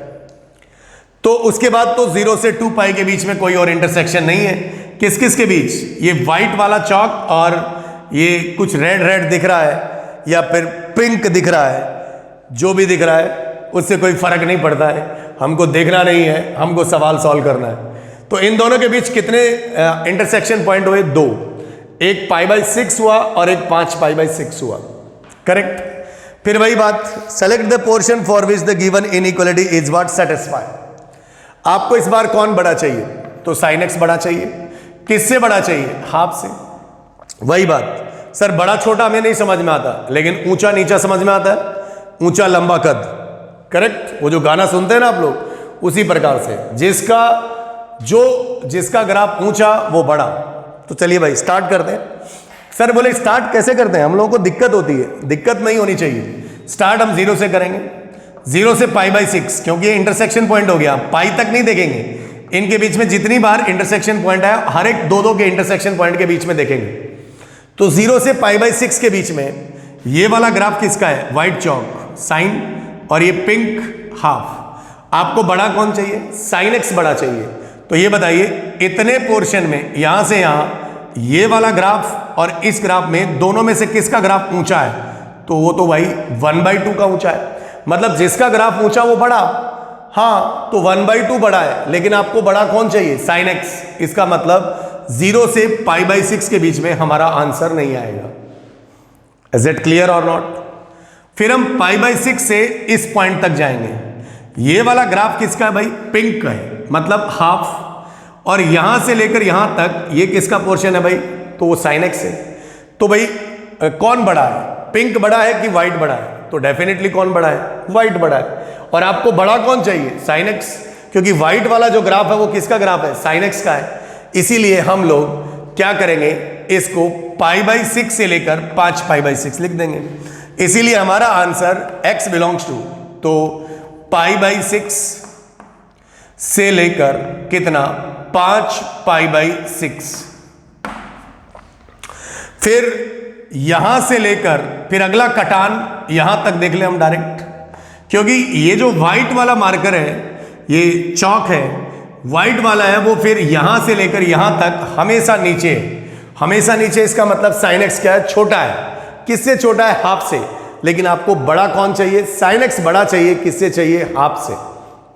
तो उसके बाद तो 0 से 2 पाई के बीच में कोई और इंटरसेक्शन नहीं है। किस किस के बीच, ये व्हाइट वाला चौक और ये कुछ रेड रेड दिख रहा है या फिर पिंक दिख रहा है, जो भी दिख रहा है उससे कोई फर्क नहीं पड़ता है, हमको देखना नहीं है, हमको सवाल सॉल्व करना है। तो इन दोनों के बीच कितने इंटरसेक्शन पॉइंट हुए, 2, एक π/6 हुआ और एक 5 π/6 हुआ, करेक्ट। फिर वही बात, select the portion for which the given inequality is what satisfy. आपको इस बार कौन बड़ा चाहिए, तो sin x बड़ा चाहिए। किससे बड़ा चाहिए, हाफ से। वही बात सर, बड़ा छोटा हमें नहीं समझ में आता, लेकिन ऊंचा नीचा समझ में आता है, ऊंचा लंबा कद, करेक्ट। वो जो गाना सुनते हैं ना आप लोग, उसी प्रकार से जिसका ग्राफ ऊंचा वो बड़ा। तो चलिए भाई स्टार्ट करते हैं। सर बोले स्टार्ट कैसे करते हैं, हम लोगों को दिक्कत होती है, दिक्कत नहीं होनी चाहिए। स्टार्ट हम 0 से करेंगे, 0 से π/6, क्योंकि ये इंटरसेक्शन पॉइंट हो गया, पाई तक नहीं देखेंगे, इनके बीच में जितनी बार इंटरसेक्शन पॉइंट है हर एक 2-2 के इंटरसेक्शन पॉइंट के बीच में देखेंगे। तो 0 से π/6 के बीच में ये वाला ग्राफ किसका है? व्हाइट चौक साइन, और ये पिंक हाफ। आपको बड़ा कौन चाहिए? साइन एक्स बड़ा चाहिए। तो ये बताइए इतने पोर्शन में यहां से यहां ये वाला ग्राफ और इस ग्राफ में दोनों में से किसका ग्राफ ऊंचा है? तो वो तो भाई 1/2 का ऊंचा है। मतलब जिसका ग्राफ ऊंचा वो बड़ा। हाँ, तो 1/2 बड़ा है, लेकिन आपको बड़ा कौन चाहिए? Sine x. इसका मतलब 0 से π/6 के बीच में हमारा आंसर नहीं आएगा। इज इट क्लियर और नॉट? फिर हम π/6 से इस पॉइंट तक जाएंगे। ये वाला ग्राफ किसका है भाई? पिंक का है, मतलब हाफ। और यहां से लेकर यहां तक ये किसका पोर्शन है भाई? तो वो साइन एक्स है। तो भाई कौन बड़ा है? पिंक बड़ा है कि व्हाइट बड़ा है? तो डेफिनेटली कौन बड़ा है? व्हाइट बड़ा है। और आपको बड़ा कौन चाहिए? साइन एक्स, क्योंकि व्हाइट वाला जो ग्राफ है वो किसका ग्राफ है? साइन एक्स का है। इसीलिए हम लोग क्या करेंगे, इसको π/6 से लेकर 5π/6 लिख देंगे। इसीलिए हमारा आंसर x बिलोंग्स टू, तो π/6 से लेकर कितना? 5π/6। फिर यहां से लेकर फिर अगला कटान यहां तक देख ले हम डायरेक्ट, क्योंकि ये जो व्हाइट वाला मार्कर है, ये चौक है, व्हाइट वाला है, वो फिर यहां से लेकर यहां तक हमेशा नीचे। हमेशा नीचे इसका मतलब साइन एक्स क्या है? छोटा है। किससे छोटा है? हाफ से। लेकिन आपको बड़ा कौन चाहिए? साइन एक्स बड़ा चाहिए। किससे चाहिए? हाफ से।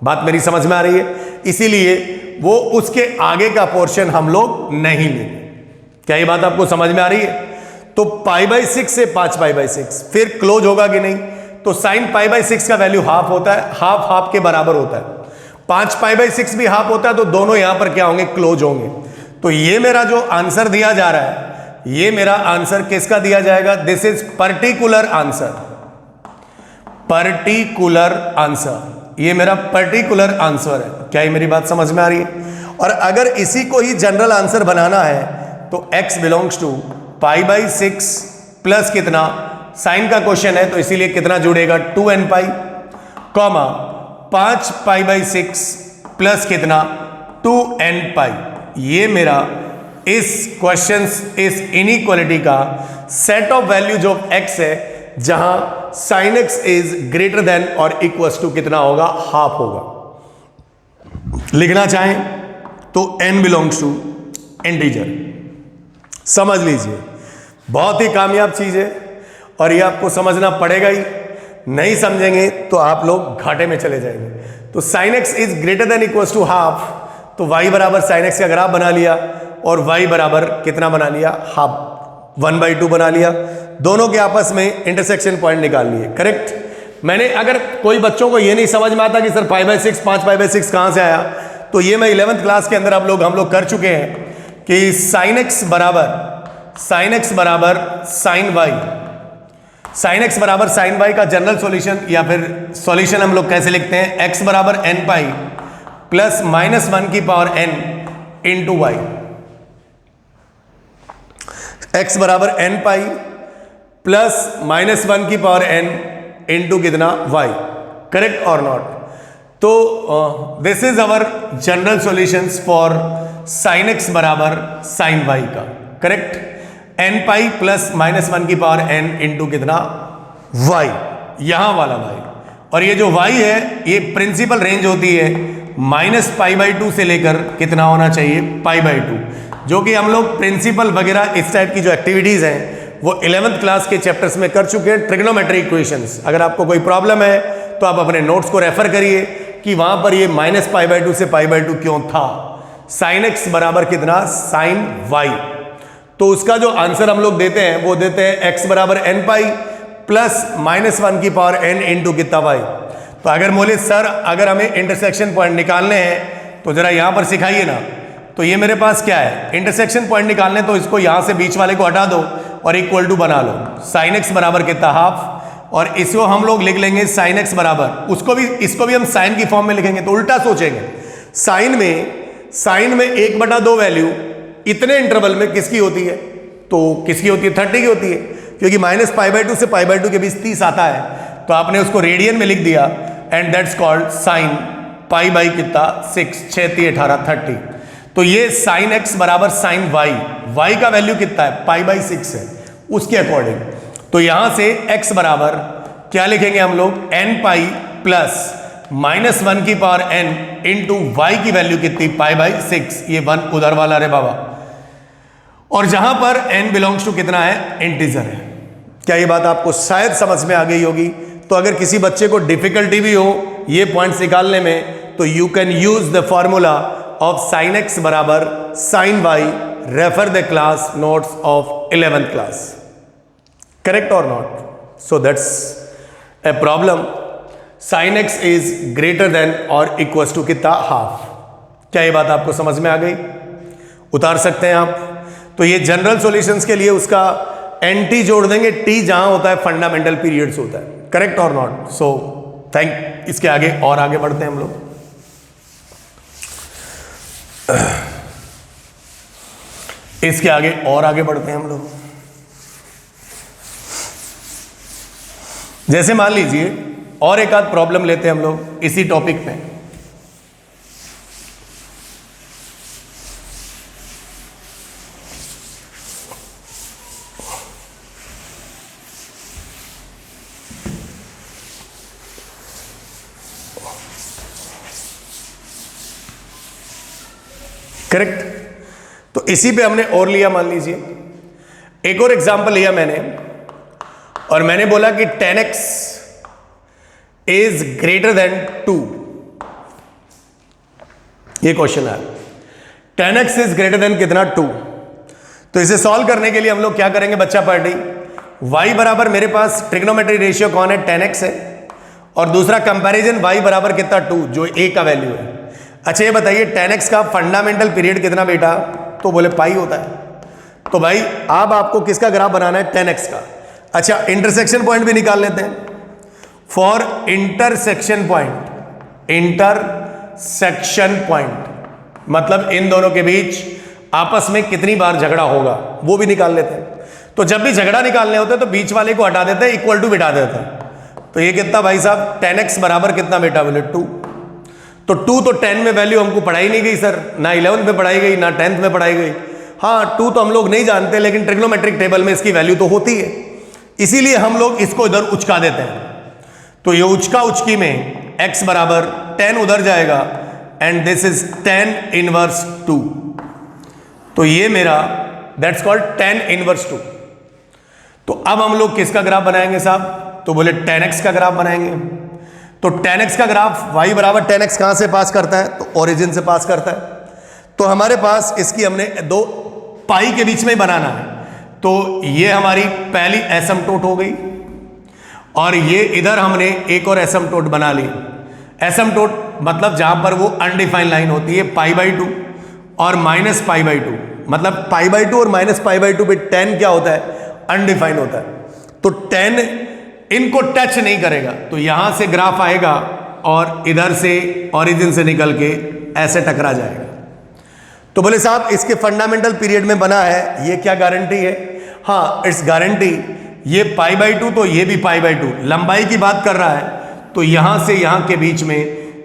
बात मेरी समझ में आ रही है? इसीलिए वो उसके आगे का पोर्शन हम लोग नहीं लेंगे। क्या ये बात आपको समझ में आ रही है? तो π/6 से 5π/6 फिर क्लोज होगा कि नहीं? तो साइन π/6 का वैल्यू हाफ होता है, हाफ हाफ के बराबर होता है। 5π/6 भी हाफ होता है, तो दोनों यहां पर क्या होंगे? क्लोज होंगे। तो ये मेरा जो आंसर दिया जा रहा है, ये मेरा आंसर किसका दिया जाएगा? This is particular answer. Particular answer, ये मेरा पर्टिकुलर आंसर है। क्या ये मेरी बात समझ में आ रही है? और अगर इसी को ही जनरल आंसर बनाना है तो x बिलोंग्स टू π/6 प्लस कितना? साइन का क्वेश्चन है तो इसीलिए कितना जुड़ेगा? 2nπ, कॉमा 5π/6 प्लस कितना? 2nπ। ये मेरा इस क्वेश्चन, इस इनइक्वालिटी का सेट ऑफ वैल्यू जो x है, जहां sine x is greater than और इक्वल्स टू कितना होगा? हाफ होगा। लिखना चाहें तो n बिलोंग्स टू इंटीजर। समझ लीजिए, बहुत ही कामयाब चीज है और ये आपको समझना पड़ेगा ही। नहीं समझेंगे तो आप लोग घाटे में चले जाएंगे। तो sine x is greater than equals to half, तो y बराबर साइन एक्स का ग्राफ बना लिया और y बराबर कितना बना लिया? हाफ, 1/2 बना लिया। दोनों के आपस में इंटरसेक्शन पॉइंट निकाल लिए। करेक्ट। मैंने अगर कोई बच्चों को ये नहीं समझ में आता कि सर 5/6 5π/6 कहां से आया, तो ये मैं 11th क्लास के अंदर हम लोग कर चुके हैं कि साइन एक्स बराबर साइन वाई, साइन एक्स बराबर साइन वाई का जनरल सॉल्यूशन या फिर सॉल्यूशन हम लोग कैसे लिखते हैं? x बराबर nπ प्लस -1 की power n into Y. x बराबर nπ प्लस -1 की पावर n इंटू कितना? y। करेक्ट और नॉट? तो this is our general solutions for sine x बराबर साइन वाई का। करेक्ट। nπ प्लस -1 की पावर n इंटू कितना? y, यहां वाला y। और ये जो y है ये प्रिंसिपल रेंज होती है -π/2 से लेकर कितना होना चाहिए? π/2, जो कि हम लोग प्रिंसिपल वगैरह इस टाइप की जो एक्टिविटीज हैं वो 11th क्लास के चैप्टर्स में कर चुके हैं। ट्रिग्नोमेट्री इक्वेशंस, अगर आपको कोई प्रॉब्लम है तो आप अपने नोट्स को रेफर करिए कि वहां पर ये -π/2 से π/2 क्यों था। साइन एक्स बराबर कितना? Sine Y. तो उसका जो आंसर हम लोग देते हैं वो देते हैं x बराबर nπ प्लस -1 की पावर n इंटू कितना? y। तो अगर बोले सर अगर हमें इंटरसेक्शन पॉइंट निकालने हैं तो जरा यहां पर सिखाइए ना। तो ये मेरे पास क्या है? इंटरसेक्शन पॉइंट निकालने, तो इसको यहां से बीच वाले को हटा दो और इक्वल टू बना लो। साइन एक्स बराबर कितना? हाफ। और इसको हम लोग लिख लेंगे साइन एक्स बराबर, इसको भी हम साइन की फॉर्म में लिखेंगे तो उल्टा सोचेंगे। साइन में 1/2 वैल्यू इतने इंटरवल में किसकी होती है? तो किसकी होती है? 30 की होती है, क्योंकि -π/2 से π/2 के बीच 30 आता है। तो आपने उसको रेडियन में लिख दिया एंड दैट्स कॉल्ड साइन π/कितना? 6, 6 × 18 30। तो ये साइन एक्स बराबर साइन वाई, वाई का वैल्यू कितना है, पाई बाई 6 है, उसके अकॉर्डिंग तो यहां से एक्स बराबर क्या लिखेंगे हम लोग, एन पाई प्लस -1 की पावर एन इंटू वाई की वैल्यू कितनी, पाई बाई 6, ये 1 उधर वाला रे बाबा, और जहां पर n बिलोंग्स टू कितना है, इंटीजर है। क्या ये बात आपको शायद समझ में आ गई होगी? तो अगर किसी बच्चे को डिफिकल्टी भी हो ये पॉइंट्स निकालने में, तो you can use the formula of sine x बराबर sine y, refer the class notes of 11th class. Correct और not? So that's a problem. Sine x is greater than और इक्वल टू कितना, half. क्या ये बात आपको समझ में आ गई? उतार सकते हैं आप। तो ये जनरल सॉल्यूशंस के लिए उसका एंटी जोड़ देंगे, टी जहां होता है फंडामेंटल पीरियड्स होता है। करेक्ट और नॉट? सो थैंक, इसके आगे और आगे बढ़ते हैं हम लोग। इसके आगे और आगे बढ़ते हैं हम लोग। जैसे मान लीजिए और एक आध प्रॉब्लम लेते हैं हम लोग इसी टॉपिक पे। करेक्ट? तो इसी पे हमने और लिया, मान लीजिए एक और एग्जांपल लिया मैंने, और मैंने बोला कि 10x इज ग्रेटर देन 2। ये क्वेश्चन है, 10x इज ग्रेटर देन कितना, 2। तो इसे सॉल्व करने के लिए हम लोग क्या करेंगे बच्चा पार्टी, y बराबर मेरे पास ट्रिग्नोमेट्री रेशियो कौन है, 10x है, और दूसरा कंपैरिजन y बराबर कितना, 2, जो a का वैल्यू है। अच्छा ये बताइए 10x का फंडामेंटल पीरियड कितना बेटा, तो बोले पाई होता है। तो भाई अब आपको किसका ग्राफ बनाना है, 10x का। अच्छा इंटरसेक्शन पॉइंट भी निकाल लेते हैं। For intersection point, intersection point मतलब इन दोनों के बीच आपस में कितनी बार झगड़ा होगा वो भी निकाल लेते हैं। तो जब भी झगड़ा निकालने होते हैं तो बीच वाले को हटा देते हैं, इक्वल टू बिठा देते हैं। तो ये कितना भाई साहब, 10x बराबर कितना बेटा, बोले 2। तो 2 तो 10 में वैल्यू हमको पढ़ाई नहीं गई सर, ना 11th में पढ़ाई गई ना 10th में पढ़ाई गई। हाँ 2 तो हम लोग नहीं जानते, लेकिन ट्रिग्नोमेट्रिक टेबल में इसकी वैल्यू तो होती है, इसीलिए हम लोग इसको इधर उचका देते हैं। तो ये उचका उचकी में x बराबर 10 उधर जाएगा एंड दिस इज 10 इनवर्स 2। तो ये मेरा दैट्स कॉल्ड 10 इनवर्स 2। तो अब हम लोग किसका ग्राफ बनाएंगे साहब, तो बोले 10x का ग्राफ बनाएंगे। तो 10x का ग्राफ y बराबर 10x कहां से पास करता है, तो ओरिजिन से पास करता है। तो हमारे पास इसकी हमने दो पाई के बीच में ही बनाना है। तो ये हमारी पहली एसिम्पटोट हो गई, और ये इधर हमने एक और एसिम्पटोट बना ली। एसिम्पटोट मतलब जहां पर वो अनडिफाइंड लाइन होती है, π/2 और -π/2, मतलब π/2 और -π/2 पे 10 क्या होता है, अनडिफाइंड होता है। तो 10 इनको टच नहीं करेगा, तो यहां से ग्राफ आएगा और इधर से ओरिजिन से निकल के ऐसे टकरा जाएगा। तो बोले साहब इसके फंडामेंटल पीरियड में बना है, ये क्या गारंटी है, हाँ इट्स गारंटी। ये π/2 तो ये भी π/2, लंबाई की बात कर रहा है, तो यहां से यहां के बीच में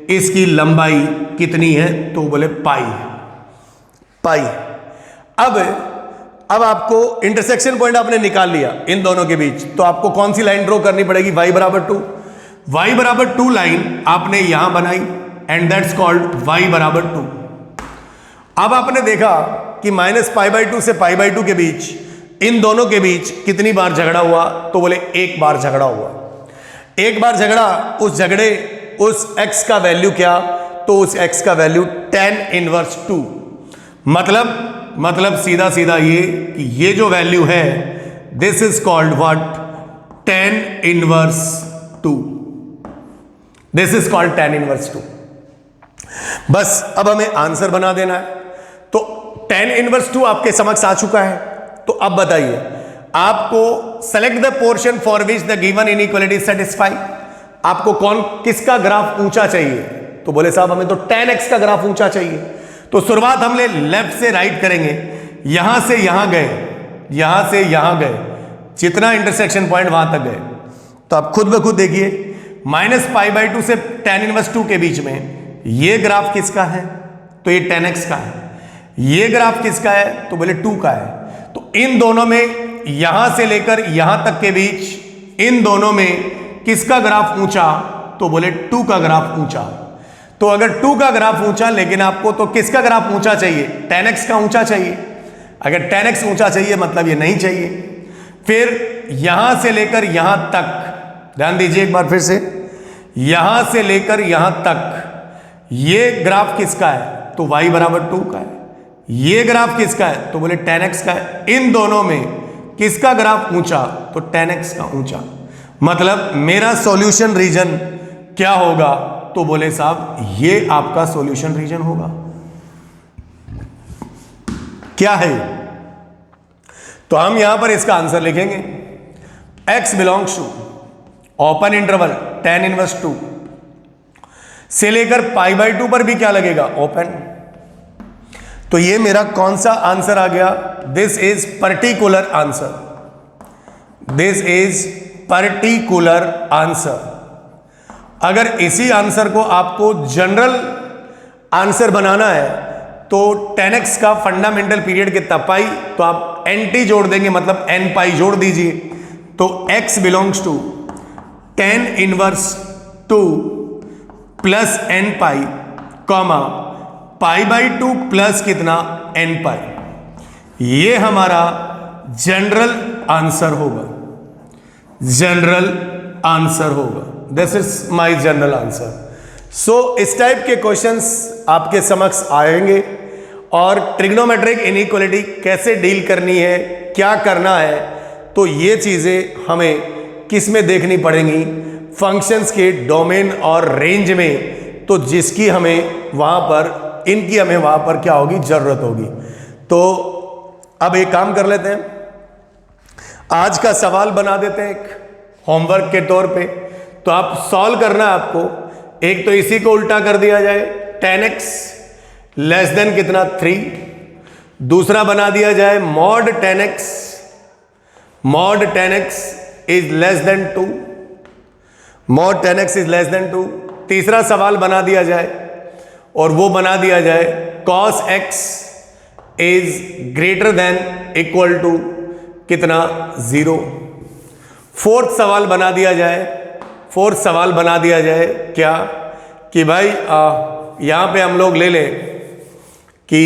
इसकी लंबाई कितनी है, तो बोले पाई। अब आपको इंटरसेक्शन पॉइंट आपने निकाल लिया इन दोनों के बीच, तो आपको कौन सी लाइन ड्रॉ करनी पड़ेगी, y बराबर 2। y बराबर 2 लाइन आपने यहां बनाई एंड दैट्स कॉल्ड y बराबर 2। अब आपने देखा कि -π/2 से π/2 के बीच, इन दोनों के बीच कितनी बार झगड़ा हुआ, तो बोले एक बार झगड़ा हुआ। एक बार झगड़ा, उस झगड़े उस x का वैल्यू क्या, तो उस x का वैल्यू 10 इनवर्स 2। मतलब सीधा सीधा ये कि ये जो वैल्यू है this is called what, 10 inverse 2। This is called 10 inverse 2। बस अब हमें आंसर बना देना है। तो 10 इनवर्स 2 आपके समक्ष आ चुका है। तो अब बताइए आपको select the portion for which the given inequality satisfy. आपको किसका ग्राफ ऊंचा चाहिए, तो बोले साहब हमें तो 10x का ग्राफ ऊंचा चाहिए। तो शुरुआत हमने लेफ्ट से राइट करेंगे, यहां से यहां गए, यहां से यहां गए, जितना इंटरसेक्शन पॉइंट वहां तक गए। तो आप खुद ब खुद देखिए -π/2 से 10 इनवर्स 2 के बीच में ये ग्राफ किसका है, तो ये 10x का है। ये ग्राफ किसका है, तो बोले 2 का है। तो इन दोनों में, यहां से लेकर यहां तक के बीच इन दोनों में किसका ग्राफ ऊंचा, तो बोले 2 का ग्राफ ऊंचा। तो अगर 2 का ग्राफ ऊंचा, लेकिन आपको तो किसका ग्राफ ऊंचा चाहिए, 10x का ऊंचा चाहिए। अगर 10x ऊंचा चाहिए मतलब ये नहीं चाहिए। फिर यहां से लेकर यहां तक, ध्यान दीजिए एक बार फिर से, यहां से लेकर यहां तक ये ग्राफ किसका है, तो y बराबर 2 का है। ये ग्राफ किसका है, तो बोले 10x का है। इन दोनों में किसका ग्राफ ऊंचा, तो 10x का ऊंचा। मतलब मेरा सॉल्यूशन रीजन क्या होगा, तो बोले साहब ये आपका सॉल्यूशन रीजन होगा। क्या है, तो हम यहां पर इसका आंसर लिखेंगे, x belongs to open interval tan inverse 2 से लेकर π/2 पर भी क्या लगेगा, ओपन। तो ये मेरा कौन सा आंसर आ गया, this is particular answer, this is particular answer. अगर इसी आंसर को आपको जनरल आंसर बनाना है तो 10x का फंडामेंटल पीरियड कितना, पाई, तो आप nt जोड़ देंगे, मतलब n पाई जोड़ दीजिए। तो x belongs to tan inverse 2 plus n pi comma π/2 plus कितना, n पाई। ये हमारा जनरल आंसर होगा, जनरल आंसर होगा। This is my general answer. So इस टाइप के क्वेश्चंस आपके समक्ष आएंगे और ट्रिग्नोमेट्रिक इनइक्वालिटी कैसे डील करनी है, क्या करना है, तो ये चीजें हमें किस में देखनी पड़ेंगी, फंक्शंस के डोमेन और रेंज में। तो जिसकी हमें वहां पर, इनकी हमें वहां पर क्या होगी, जरूरत होगी। तो अब एक काम कर लेते हैं, आज का सवाल बना देते हैं एक होमवर्क के तौर पे। तो आप सॉल्व करना है आपको, एक तो इसी को उल्टा कर दिया जाए, 10x लेस देन कितना 3, दूसरा बना दिया जाए mod 10x is less than 2, mod 10x is less than 2। तीसरा सवाल बना दिया जाए और वो बना दिया जाए cos x is greater than equal to कितना, 0। फोर्थ सवाल बना दिया जाए, फोर्थ सवाल बना दिया जाए क्या, कि भाई यहां पे हम लोग ले लें कि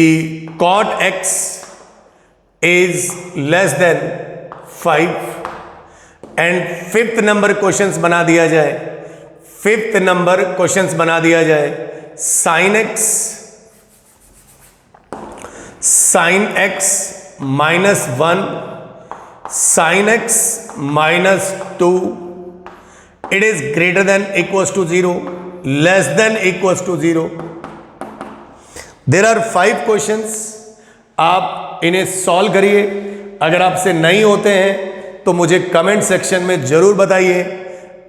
cot x is less than 5 and fifth number questions बना दिया जाए, फिफ्थ नंबर क्वेश्चंस बना दिया जाए sin x minus 1, sin x minus 2, it is greater than equals to 0, less than equals to 0। There are 5 questions, आप इन्हें solve करिए। अगर आपसे नहीं होते हैं तो मुझे कमेंट सेक्शन में जरूर बताइए।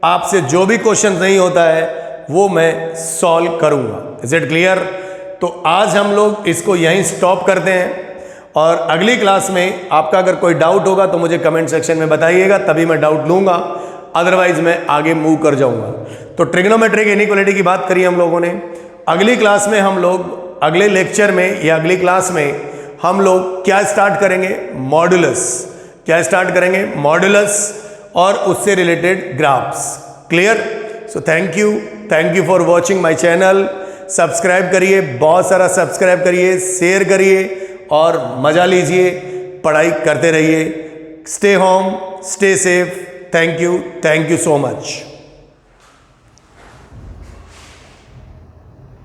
आपसे जो भी क्वेश्चन नहीं होता है वो मैं सॉल्व करूंगा। Is it clear? तो आज हम लोग इसको यहीं स्टॉप करते हैं और अगली क्लास में आपका अगर कोई डाउट होगा तो मुझे कमेंट सेक्शन में बताइएगा, तभी मैं डाउट लूंगा, अदरवाइज मैं आगे मूव कर जाऊंगा। तो ट्रिग्नोमेट्रिक इनइक्वालिटी की बात करी हम लोगों ने। अगली क्लास में हम लोग, अगले लेक्चर में या अगली क्लास में हम लोग क्या स्टार्ट करेंगे, मॉड्यूलस। क्या स्टार्ट करेंगे, मॉड्यूलस और उससे related graphs. Clear? So thank you for watching my channel. Subscribe करिए, बहुत सारा सब्सक्राइब करिए, शेयर करिए और मजा लीजिए, पढ़ाई करते रहिए। Stay home, stay safe. Thank you so much.